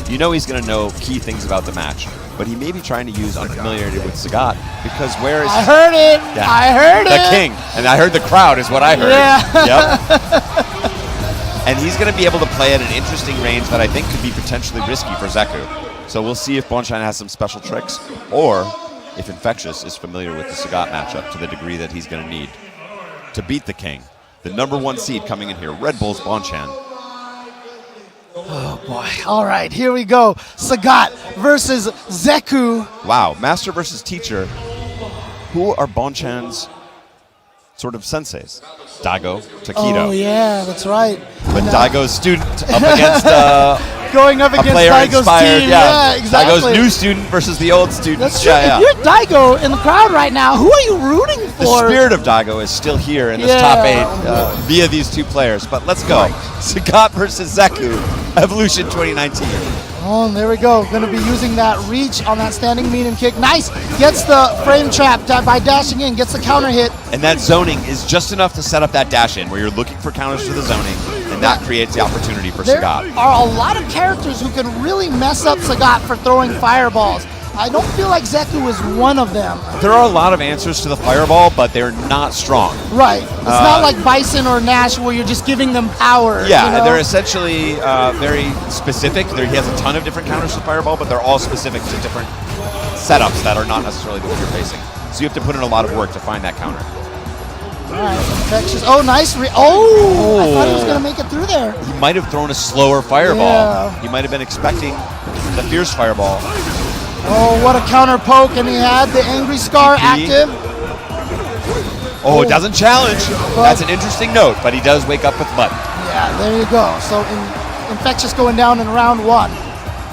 you know he's going to know key things about the match. But he may be trying to use unfamiliarity with Sagat because where is... I heard it! Yeah, I heard it! The king. And I heard the crowd is what I heard. Yeah. Yep. And he's going to be able to play at an interesting range that I think could be potentially risky for Zeku. So we'll see if Bonchan has some special tricks or if Infectious is familiar with the Sagat matchup to the degree that he's going to need to beat the king. The #1 seed coming in here, Red Bull's Bonchan. Oh boy. All right, here we go. Sagat versus Zeku. Wow, master versus teacher. Who are Bonchan's sort of senseis? Daigo, Takedo. Oh yeah, that's right. But Daigo's student up against going up a against player Daigo's inspired. team. Yeah, exactly. Daigo's new student versus the old student. That's true. Yeah, If you're Daigo in the crowd right now, who are you rooting The for? spirit of Daigo is still here in this top 8 via these two players. But let's go. Sagat versus Zeku, Evolution 2019. Oh, and there we go. Going to be using that reach on that standing medium kick. Nice. Gets the frame trap by dashing in. Gets the counter hit. And that zoning is just enough to set up that dash in where you're looking for counters to the zoning, and that creates the opportunity for There Sagat. are a lot of characters who can really mess up Sagat for throwing fireballs. I don't feel like Zeku is one of them. There are a lot of answers to the fireball, but they're not strong. Right. It's not like Bison or Nash where you're just giving them power. Yeah, you know? they're essentially very specific. He has a ton of different counters to fireball, but they're all specific to different setups that are not necessarily the one you're facing. So you have to put in a lot of work to find that counter. All right, Infectious. Oh, nice. I thought he was going to make it through there. He might have thrown a slower fireball. Yeah. He might have been expecting the fierce fireball. Oh, what a counter poke, and he had the Angry Scar active. Oh, it doesn't challenge. That's an interesting note, but he does wake up with mud. Yeah, there you go. So Infectious going down in round 1.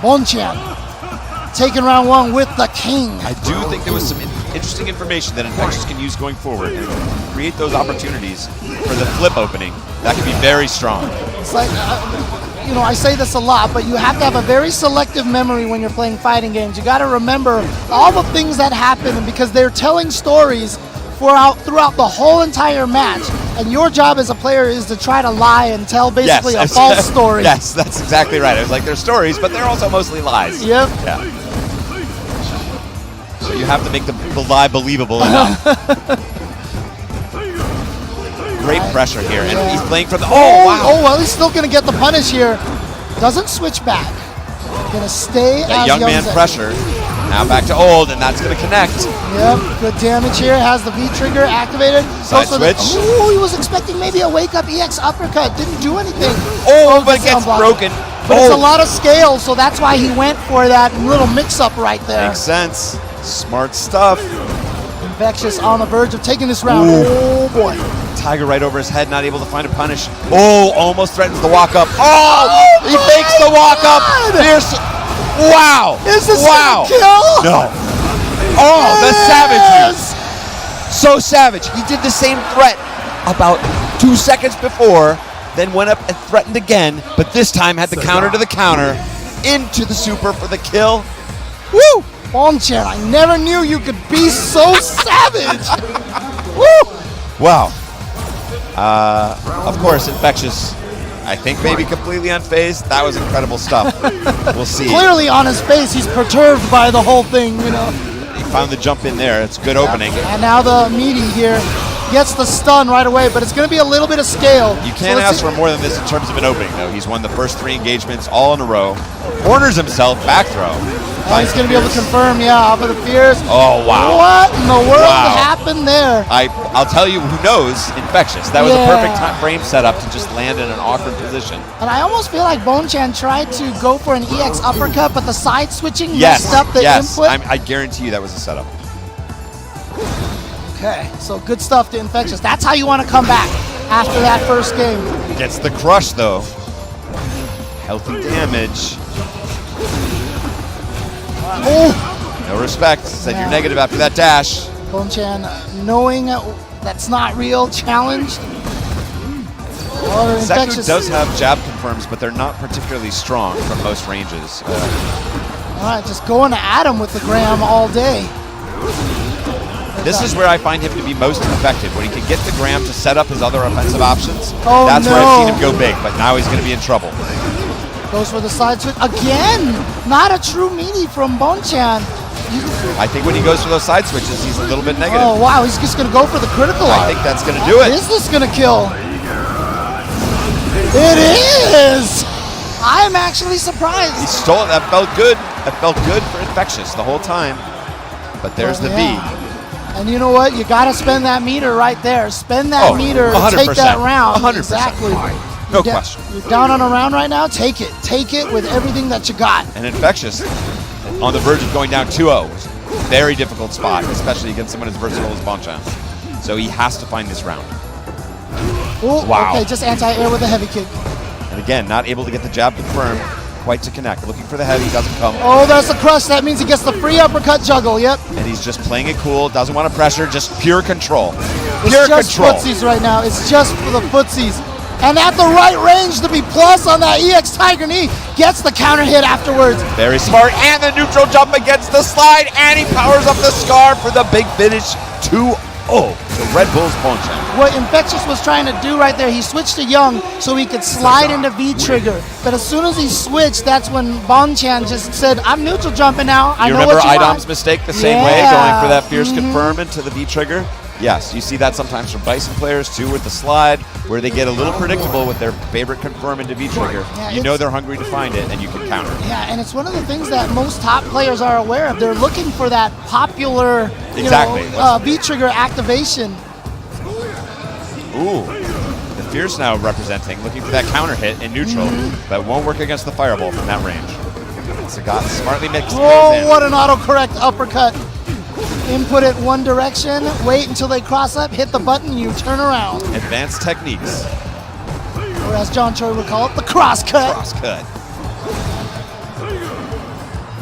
Bonchan taking round 1 with the king. I do think there was some interesting information that Infectious can use going forward and create those opportunities for the flip opening. That could be very strong. It's like, you know, I say this a lot, but you have to have a very selective memory when you're playing fighting games. You got to remember all the things that happen, and because they're telling stories throughout the whole entire match, and your job as a player is to try to lie and tell basically a false story. Yes, that's exactly right. It was like they're stories, but they're also mostly lies. Yep. Yeah. So you have to make the lie believable enough. Great pressure here, and he's playing from the... Oh, wow. Oh, well, he's still going to get the punish here. Doesn't switch back. Going to stay as young man pressure. Now back to old, and that's going to connect. Yep, good damage here. Has the V-trigger activated. Side switch. Oh, he was expecting maybe a wake-up EX uppercut. Didn't do anything. Oh, but it gets broken. But it's a lot of scale, so that's why he went for that little mix-up right there. Makes sense. Smart stuff. Infectious on the verge of taking this round. Ooh. Oh, boy. Tiger right over his head, not able to find a punish. Oh, almost threatens the walk-up. Oh, he fakes the walk-up. Fierce. Wow. Is this a kill? No. Oh, the savagery. So savage. He did the same threat about 2 seconds before, then went up and threatened again, but this time had the counter to the counter, into the super for the kill. Woo! Bonchan, I never knew you could be so savage. Woo! Wow. Of course, Infectious, I think maybe completely unfazed. That was incredible stuff. We'll see. Clearly on his face, he's perturbed by the whole thing, you know. He found the jump in there. It's a good opening. And now the meaty here gets the stun right away, but it's going to be a little bit of scale. You can't ask for more than this in terms of an opening, though. He's won the first 3 engagements all in a row. Corners himself, back throw. And he's going to be able to confirm, off of the fierce. Oh, wow. What in the world happened there? I'll tell you who knows, Infectious. That was a perfect frame setup to just land in an awkward position. And I almost feel like Bonchan tried to go for an EX uppercut, but the side switching messed up the input. I guarantee you that was a setup. Okay, so good stuff to Infectious. That's how you want to come back after that first game. Gets the crush, though. Healthy damage. Oh! No respect. Said you're negative after that dash. Bonchan, knowing that's not real, challenged. Zeku does have jab confirms, but they're not particularly strong from most ranges. All right, just going at him with the Graham all day. This is where I find him to be most effective, when he can get the Graham to set up his other offensive options. Oh, That's where I've seen him go big, but now he's going to be in trouble. Goes for the side switch. Again, not a true meaty from Bonchan. I think when he goes for those side switches, he's a little bit negative. Oh, wow. He's just going to go for the critical I art. think that's going to do it. Is this going to kill? It is! I'm actually surprised. He stole it. That felt good. That felt good for Infexious the whole time. But there's the V. And you know what? You got to spend that meter right there. Spend that meter to 100%. take that round. 100%. Exactly. No question. You're down on a round right now? Take it. Take it with everything that you got. And Infexious on the verge of going down 2-0. Very difficult spot, especially against someone as versatile as Bonchan. So he has to find this round. Ooh, Wow. Okay, just anti-air with a heavy kick. And again, not able to get the jab confirmed, quite to connect. Looking for the heavy, doesn't come. Oh, that's a crush. That means he gets the free uppercut juggle. Yep. And he's just playing it cool, doesn't want to pressure, just pure control. It's Pure just control. footsies right now. It's just for the footsies. And at the right range to be plus on that EX Tiger knee. Gets the counter hit afterwards. Very smart, and the neutral jump against the slide, and he powers up the scar for the big finish. 2-0 to Red Bull's Bonchan. What Infectious was trying to do right there, he switched to Young so he could slide into V-trigger. But as soon as he switched, that's when Bonchan just said, I'm neutral jumping now. I You know remember what you Idom's want. mistake the same way, going for that fierce confirm into the V-trigger? Yes, you see that sometimes from Bison players too with the slide, where they get a little predictable with their favorite confirm into V-trigger. Yeah, you know they're hungry to find it, and you can counter. Yeah, and it's one of the things that most top players are aware of. They're looking for that popular V-trigger activation. Ooh, the Fierce now representing, looking for that counter hit in neutral, but won't work against the Fireball from that range. Sagat smartly mixed. Oh, what an autocorrect uppercut. Input it one direction, wait until they cross up, hit the button, you turn around. Advanced techniques. Or as John Choi would call it, the cross-cut. Cross-cut.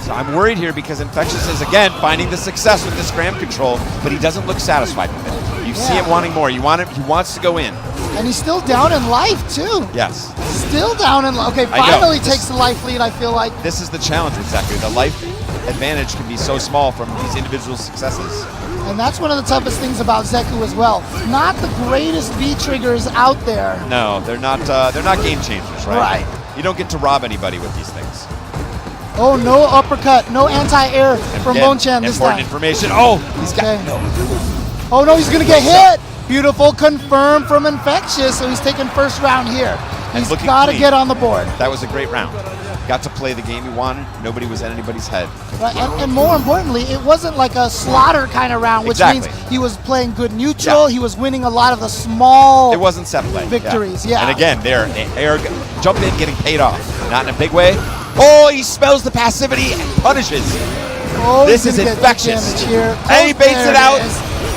So I'm worried here because Infexious is, again, finding the success with this gram control, but he doesn't look satisfied with it. You see him wanting more. He wants to go in. And he's still down in life, too. Yes. Still down in life. Okay, finally takes the life lead, I feel like. This is the challenge with Zeku. The life advantage can be so small from these individual successes. And that's one of the toughest things about Zeku as well. Not the greatest V-triggers out there. No, they're not game changers, right? Right. You don't get to rob anybody with these things. Oh, no uppercut, no anti-air from Bonchan this time. Important information. Oh, he's got no. Oh no, he's gonna get hit. Beautiful confirm from Infectious, so he's taking first round here. He's got to get on the board. That was a great round. Got to play the game he wanted. Nobody was at anybody's head. Right, and more importantly, it wasn't like a slaughter kind of round, which means he was playing good neutral. He was winning a lot of the small. It wasn't set play. Victories, yeah. And again, they're jump in, getting paid off. Not in a big way. Oh, he smells the passivity and punishes. Oh, this is Infectious. Here. And he baits it out.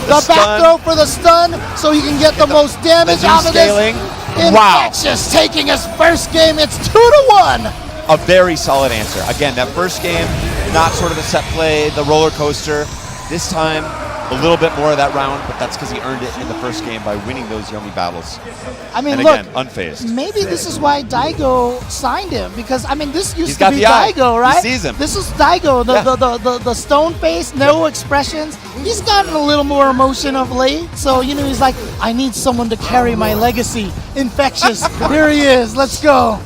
The back throw for the stun, so he can get the most damage out of this. Infectious taking his first game. It's 2-1. A very solid answer. Again, that first game, not sort of a set play, the roller coaster. This time, a little bit more of that round, but that's because he earned it in the first game by winning those yummy battles. I mean, and look, again, unfazed. Maybe this is why Daigo signed him, because, I mean, this used to be Daigo, Daigo, right? He sees him. This is Daigo, the stone face, no expressions. He's gotten a little more emotion of late, so, you know, he's like, I need someone to carry my legacy. Infectious, here he is, let's go.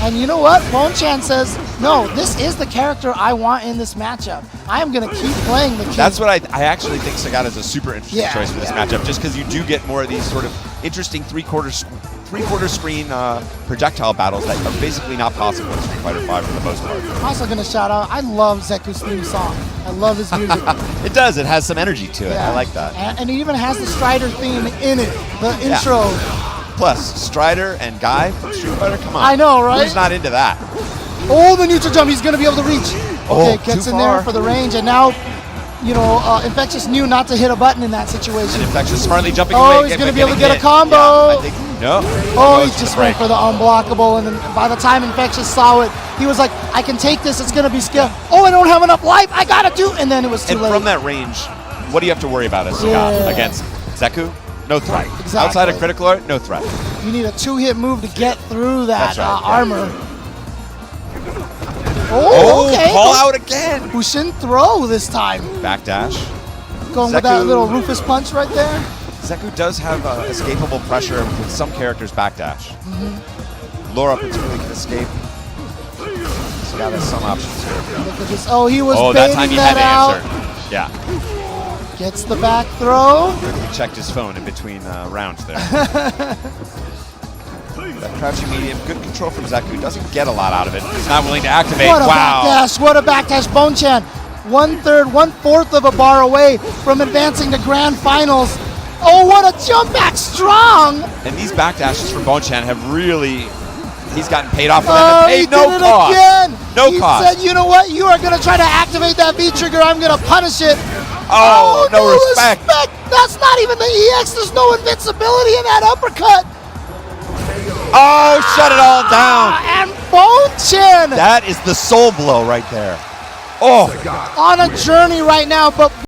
And you know what? Bonchan says, no, this is the character I want in this matchup. I am going to keep playing the king. That's what I actually think Sagat is a super interesting choice for this matchup, just because you do get more of these sort of interesting three-quarter screen projectile battles that are basically not possible in Street Fighter V for the most part. I'm also going to shout out, I love Zeku's theme song. I love his music. It does. It has some energy to it. Yeah. I like that. And it even has the Strider theme in it, the intro. Plus, Strider and Guy from Street Fighter, come on. I know, right? Who's not into that? Oh, the neutral jump, he's going to be able to reach. Okay, gets in there for the range, and now, you know, Infectious knew not to hit a button in that situation. And Infectious smartly jumping away. Oh, he's going to be able to get a combo. Yeah, I think, no. Oh, he just went for the unblockable, and then by the time Infectious saw it, he was like, I can take this, it's going to be skill. Oh, I don't have enough life, I got to do, and then it was too late. And from that range, what do you have to worry about as Sagat against Zeku? No threat. Exactly. Outside of critical art, no threat. You need a two-hit move to get through that armor. Oh, okay. Call out again. Bushin throw this time. Backdash. Going with that little Rufus punch right there. Zeku does have escapable pressure with some characters backdash. Lure up until he can escape. So got some options here. Look at this. Oh, he was that time baiting he had that to out. answer. Yeah. Gets the back throw. He checked his phone in between rounds there. That crouching medium, good control from Zeku. Doesn't get a lot out of it. He's not willing to activate. What a Wow. backdash. What a backdash. Bonchan, 1/3, 1/4 of a bar away from advancing to grand finals. Oh, what a jump back. Strong. And these backdashes from Bonchan have really, he's gotten paid off for them. Oh, And he paid no did it cost. again. No he cost. said, you know what? You are going to try to activate that V-trigger. I'm going to punish it. Oh, no respect. That's not even the EX. There's no invincibility in that uppercut. Oh, shut it all down. And Bonchan That is the soul blow right there. Oh. on a journey right now, but